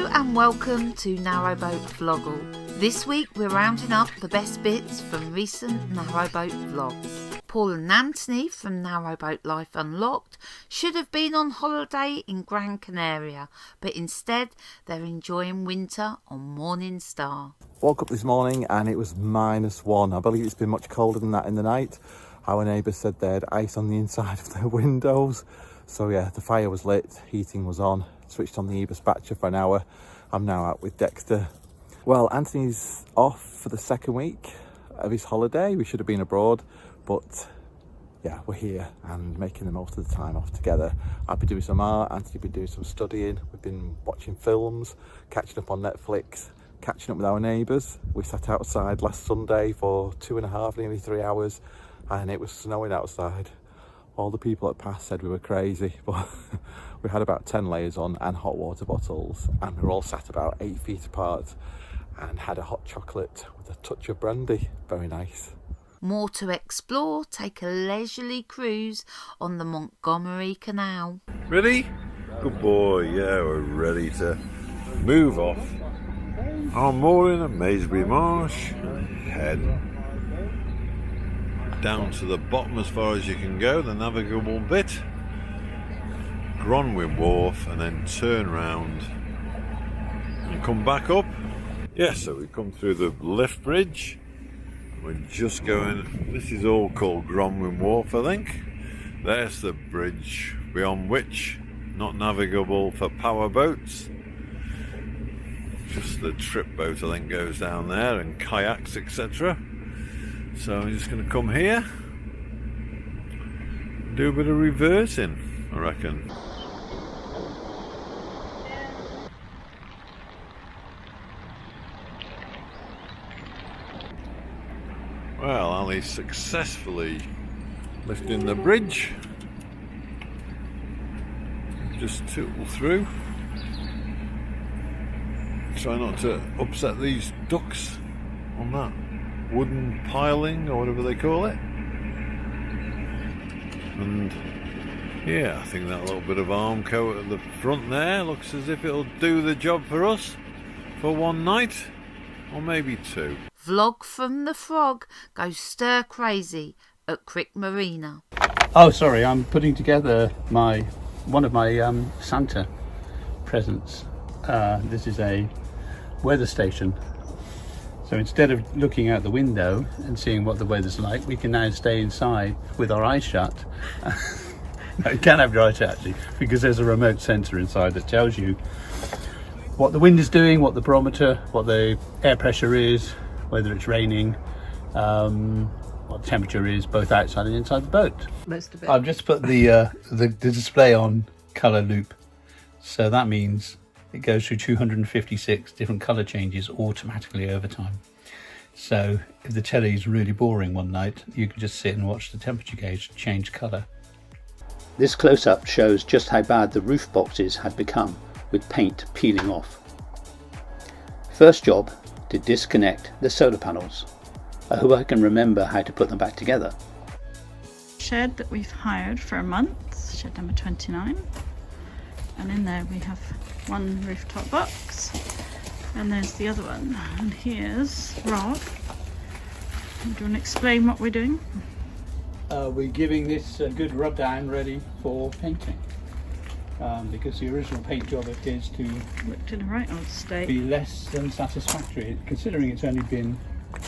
Hello and welcome to Narrowboat Vloggl. This week we're rounding up the best bits from recent Narrowboat vlogs. Paul and Anthony from Narrowboat Life Unlocked should have been on holiday in Gran Canaria, but instead they're enjoying winter on Morning Star. Woke up this morning and it was -1. I believe it's been much colder than that in the night. Our neighbours said they had ice on the inside of their windows. So yeah, the fire was lit, heating was on, switched on the e-dispatcher for an hour. I'm now out with Dexter. Well, Anthony's off for the second week of his holiday. We should have been abroad, but yeah, we're here and making the most of the time off together. I've been doing some art, Anthony's been doing some studying. We've been watching films, catching up on Netflix, catching up with our neighbours. We sat outside last Sunday for 2.5, nearly 3 hours, and it was snowing outside. All the people that passed said we were crazy, but we had about 10 layers on and hot water bottles, and we were all sat about 8 feet apart and had a hot chocolate with a touch of brandy. Very nice. More to explore, take a leisurely cruise on the Montgomery Canal. Ready? Good boy, yeah, we're ready to move off. Our mooring at Maysbury Marsh, head down to the bottom as far as you can go, the navigable bit, Gronwyn Wharf, and then turn round and come back up. Yeah, so we come through the lift bridge. We're just going, this is all called Gronwyn Wharf, I think. There's the bridge beyond which not navigable for power boats. Just the trip boat, I think, goes down there, and kayaks, etc. So I'm just going to come here and do a bit of reversing, I reckon. Well, Ali successfully lifting the bridge. Just tootle through. Try not to upset these ducks on that wooden piling or whatever they call it. And yeah, I think that little bit of arm coat at the front there looks as if it'll do the job for us for one night, or maybe two. Vlog from the Frog goes stir crazy at Crick Marina. Oh, sorry, I'm putting together one of my Santa presents. This is a weather station. So instead of looking out the window and seeing what the weather's like, we can now stay inside with our eyes shut. No, you can have your eyes shut actually, because there's a remote sensor inside that tells you what the wind is doing, what the barometer, what the air pressure is, whether it's raining, what the temperature is, both outside and inside the boat. Most of it. I've just put the display on colour loop, so that means it goes through 256 different colour changes automatically over time. So if the telly is really boring one night, you can just sit and watch the temperature gauge change colour. This close-up shows just how bad the roof boxes had become, with paint peeling off. First job, to disconnect the solar panels. I hope I can remember how to put them back together. Shed that we've hired for a month, shed number 29. And in there we have one rooftop box, and there's the other one. And here's Rob. Do you want to explain what we're doing? We're giving this a good rub down ready for painting, because the original paint job appears to Looked in a right old state. be less than satisfactory, considering it's only been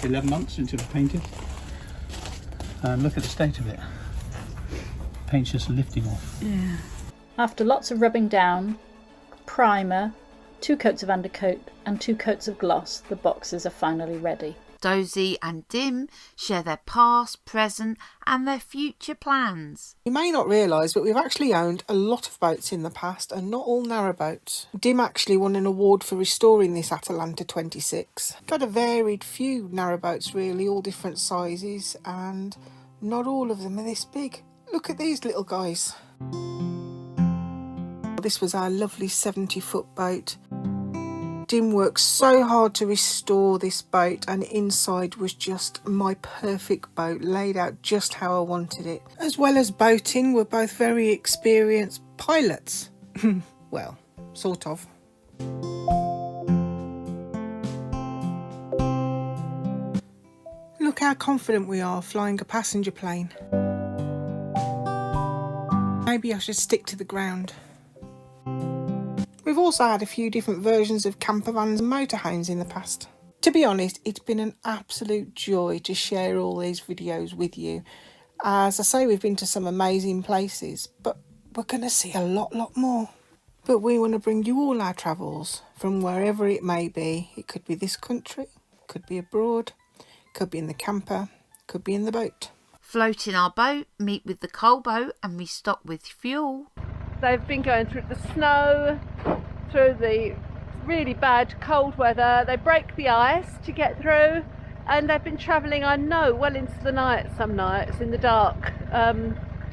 11 months since it was painted. And look at the state of it. Paint's just lifting off. Yeah. After lots of rubbing down, primer, 2 coats of undercoat and 2 coats of gloss, the boxes are finally ready. Dozy and Dim share their past, present and their future plans. You may not realise, but we've actually owned a lot of boats in the past, and not all narrowboats. Dim actually won an award for restoring this Atalanta 26. Got a varied few narrowboats really, all different sizes, and not all of them are this big. Look at these little guys. This was our lovely 70-foot boat. Dim worked so hard to restore this boat, and inside was just my perfect boat, laid out just how I wanted it. As well as boating, we're both very experienced pilots. Well, sort of. Look how confident we are flying a passenger plane. Maybe I should stick to the ground. We've also had a few different versions of camper vans and motorhomes in the past. To be honest, it's been an absolute joy to share all these videos with you. As I say, we've been to some amazing places, but we're going to see a lot more. But we want to bring you all our travels, from wherever it may be. It could be this country, could be abroad, could be in the camper, could be in the boat. Float in our boat, meet with the coal boat and restock with fuel. They've been going through the snow, through the really bad cold weather. They break the ice to get through, and they've been travelling, I know, well into the night, some nights in the dark,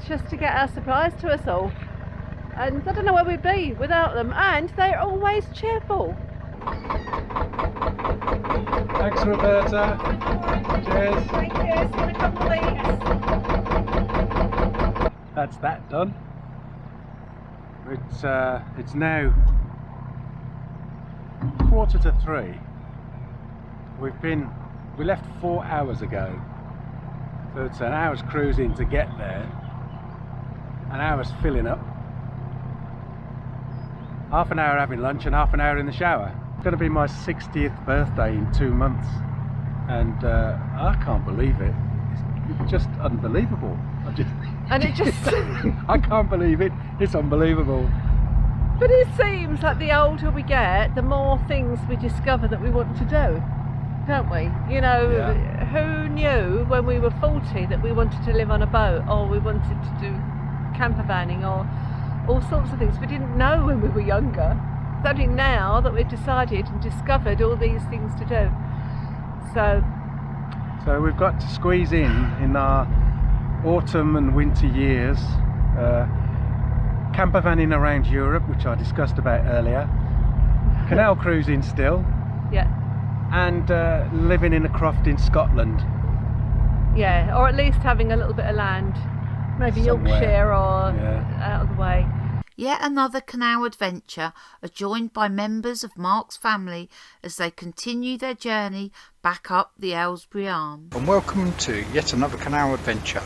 just to get our supplies to us all. And I don't know where we'd be without them, and they're always cheerful. Thanks, Roberta. Cheers. Thank you. See you in a couple of weeks. That's that done. It's now 2:45. We left 4 hours ago, so it's an hour's cruising to get there, an hour's filling up, half an hour having lunch and half an hour in the shower. It's going to be my 60th birthday in 2 months, and I can't believe it. It's just unbelievable. I can't believe it. It's unbelievable. But it seems like the older we get, the more things we discover that we want to do, don't we? You know, Who knew when we were 40 that we wanted to live on a boat, or we wanted to do camper vanning, or all sorts of things we didn't know when we were younger. It's only now that we've decided and discovered all these things to do. So we've got to squeeze in our autumn and winter years, camper vanning around Europe, which I discussed about earlier, canal cruising still, yeah, and living in a croft in Scotland. Yeah, or at least having a little bit of land, maybe somewhere. Yorkshire or out of the way. Yet another canal adventure are joined by members of Mark's family as they continue their journey back up the Aylesbury Arm. And welcome to yet another canal adventure.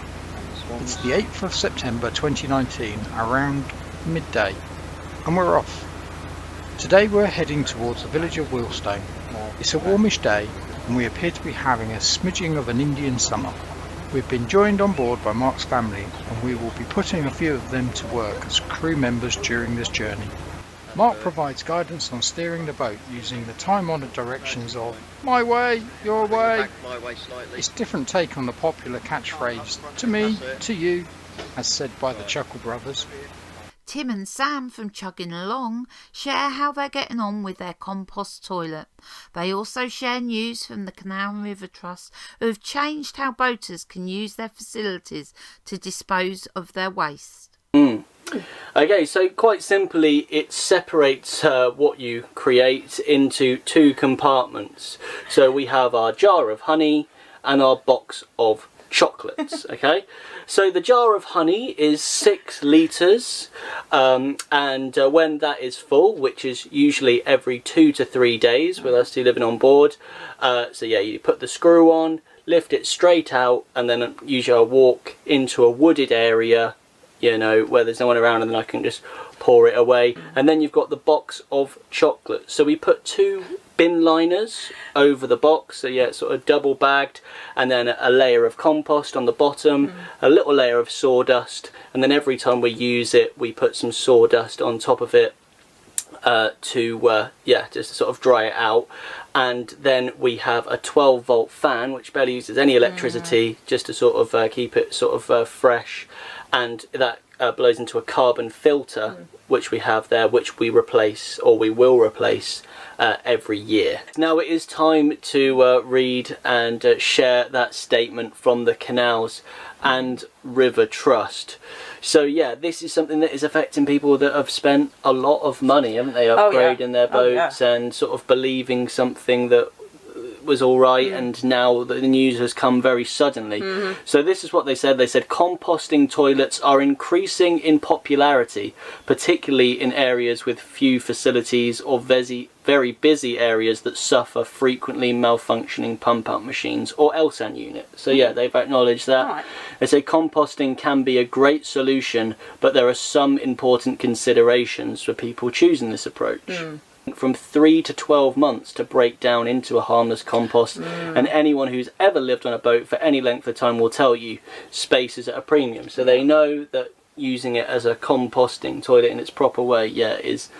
It's the 8th of September 2019, around midday, and we're off. Today we're heading towards the village of Wheelstone. It's a warmish day and we appear to be having a smidging of an Indian summer. We've been joined on board by Mark's family, and we will be putting a few of them to work as crew members during this journey. Mark provides guidance on steering the boat using the time-honoured directions of "my way, your way." It's a different take on the popular catchphrase "to me, to you," as said by the Chuckle Brothers. Tim and Sam from Chugging Along share how they're getting on with their compost toilet. They also share news from the Canal and River Trust, who have changed how boaters can use their facilities to dispose of their waste. Okay, so quite simply it separates what you create into two compartments. So we have our jar of honey and our box of chocolates. Okay, so the jar of honey is 6 litres, and when that is full, which is usually every 2 to 3 days with us two living on board, so yeah, you put the screw on, lift it straight out, and then usually I'll walk into a wooded area, you know, where there's no one around, and then I can just pour it away. And then you've got the box of chocolate. So we put 2 bin liners over the box, so yeah, it's sort of double bagged, and then a layer of compost on the bottom, a little layer of sawdust, and then every time we use it we put some sawdust on top of it to just to sort of dry it out. And then we have a 12-volt fan which barely uses any electricity, just to sort of keep it sort of fresh, and that blows into a carbon filter which we have there, which we replace, or we will replace, every year. Now it is time to read and share that statement from the Canals and River Trust. So yeah, this is something that is affecting people that have spent a lot of money, haven't they, upgrading their boats and sort of believing something that was all right, and now the news has come very suddenly. So this is what they said. They said composting toilets are increasing in popularity, particularly in areas with few facilities or very busy areas that suffer frequently malfunctioning pump-out machines or LSAN units. So yeah, they've acknowledged that. Right. They say composting can be a great solution, but there are some important considerations for people choosing this approach. From 3 to 12 months to break down into a harmless compost, and anyone who's ever lived on a boat for any length of time will tell you space is at a premium. So they know that using it as a composting toilet in its proper way, is,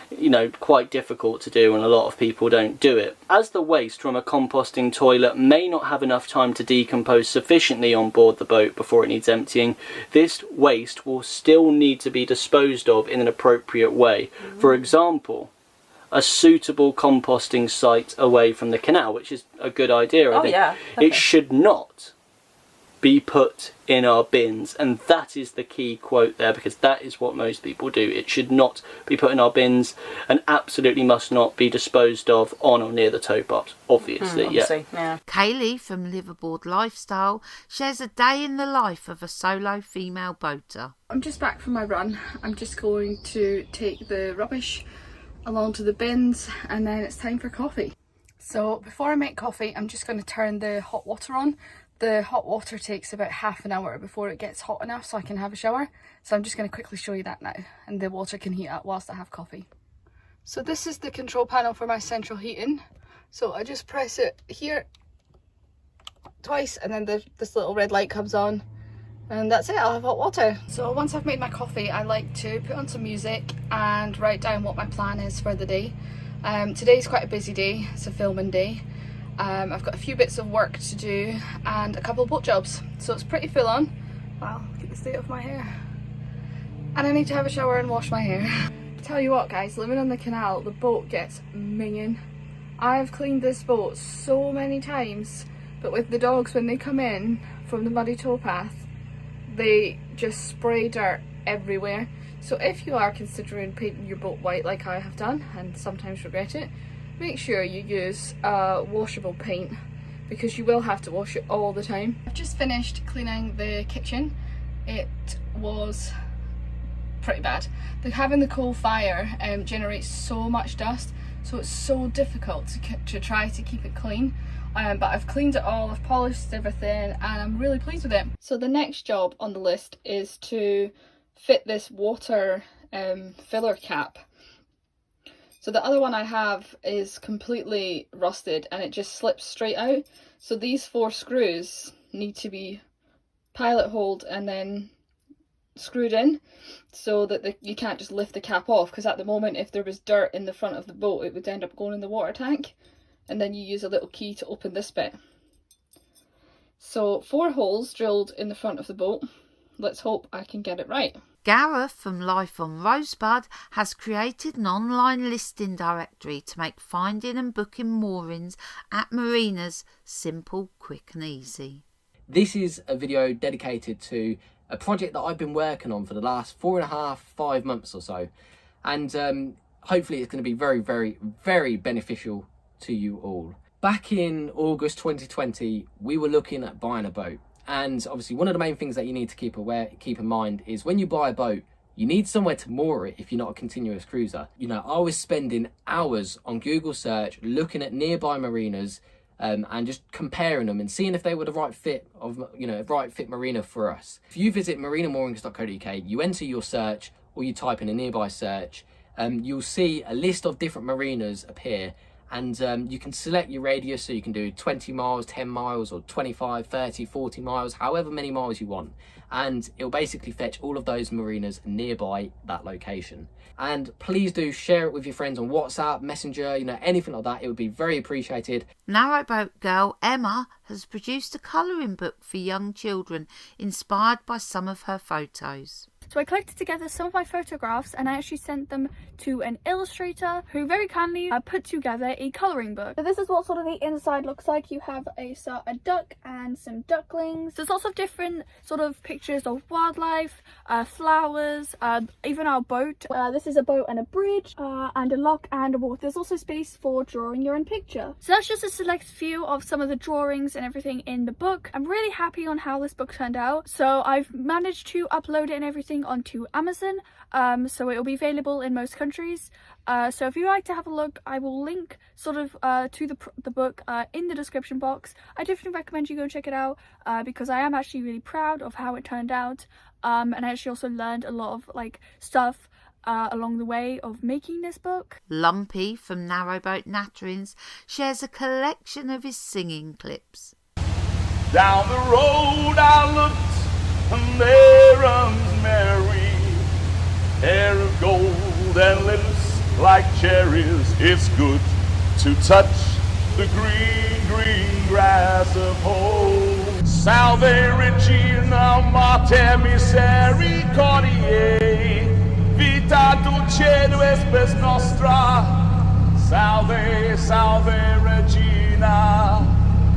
you know, quite difficult to do, and a lot of people don't do it. As the waste from a composting toilet may not have enough time to decompose sufficiently on board the boat before it needs emptying, this waste will still need to be disposed of in an appropriate way. For example, a suitable composting site away from the canal, which is a good idea, I think. It should not be put in our bins, and that is the key quote there, because that is what most people do. It should not be put in our bins, and absolutely must not be disposed of on or near the tow paths, obviously. Kaylee from Liveaboard Lifestyle shares a day in the life of a solo female boater. I'm just back from my run. I'm just going to take the rubbish along to the bins, and then it's time for coffee. So before I make coffee, I'm just going to turn the hot water on. The hot water takes about half an hour before it gets hot enough so I can have a shower. So I'm just going to quickly show you that now, and the water can heat up whilst I have coffee. So this is the control panel for my central heating. So I just press it here twice, and then this little red light comes on, and that's it. I'll have hot water. So once I've made my coffee, I like to put on some music and write down what my plan is for the day. Today's quite a busy day. It's a filming day. I've got a few bits of work to do and a couple of boat jobs, so it's pretty full on. Wow, look at the state of my hair. And I need to have a shower and wash my hair. Tell you what guys, living on the canal, the boat gets minging. I've cleaned this boat so many times, but with the dogs, when they come in from the muddy towpath, they just spray dirt everywhere. So if you are considering painting your boat white like I have done, and sometimes regret it, make sure you use washable paint, because you will have to wash it all the time. I've just finished cleaning the kitchen. It was pretty bad. Having the coal fire generates so much dust, so it's so difficult to try to keep it clean. But I've cleaned it all, I've polished everything, and I'm really pleased with it. So the next job on the list is to fit this water filler cap. So the other one I have is completely rusted and it just slips straight out. So these 4 screws need to be pilot holed and then screwed in, so that you can't just lift the cap off, because at the moment if there was dirt in the front of the boat it would end up going in the water tank, and then you use a little key to open this bit. So 4 holes drilled in the front of the boat. Let's hope I can get it right. Gareth from Life on Rosebud has created an online listing directory to make finding and booking moorings at marinas simple, quick and easy. This is a video dedicated to a project that I've been working on for the last 4.5-5 months or so, and hopefully it's going to be very, very, very beneficial to you all. Back in August 2020, we were looking at buying a boat. And obviously one of the main things that you need to keep in mind is when you buy a boat, you need somewhere to moor it if you're not a continuous cruiser. You know, I was spending hours on Google search looking at nearby marinas and just comparing them and seeing if they were the right fit marina for us. If you visit marinamoorings.co.uk, you enter your search or you type in a nearby search, you'll see a list of different marinas appear. And you can select your radius, so you can do 20 miles, 10 miles, or 25, 30, 40 miles, however many miles you want. And it'll basically fetch all of those marinas nearby that location. And please do share it with your friends on WhatsApp, Messenger, you know, anything like that. It would be very appreciated. Narrowboat Girl Emma has produced a colouring book for young children inspired by some of her photos. So I collected together some of my photographs and I actually sent them to an illustrator who very kindly put together a colouring book. So this is what sort of the inside looks like. You have a duck and some ducklings. There's lots of different sort of pictures of wildlife, flowers, even our boat. This is a boat and a bridge, and a lock and a wharf. There's also space for drawing your own picture. So that's just a select few of some of the drawings and everything in the book. I'm really happy on how this book turned out. So I've managed to upload it and everything onto Amazon, so it will be available in most countries. So if you'd like to have a look, I will link sort of to the book in the description box. I definitely recommend you go check it out because I am actually really proud of how it turned out, and I actually also learned a lot of like stuff along the way of making this book. Lumpy from Narrowboat Natterings shares a collection of his singing clips. Down the road I looked, and there runs Mary, hair of gold and lips like cherries. It's good to touch the green, green grass of home. Salve Regina, Mater Misericordiae, vita dulcedo espes nostra. Salve, salve Regina.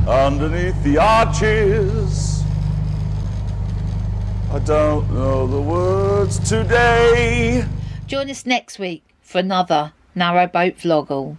Underneath the arches, I don't know the words today. Join us next week for another Narrowboat Vloggl.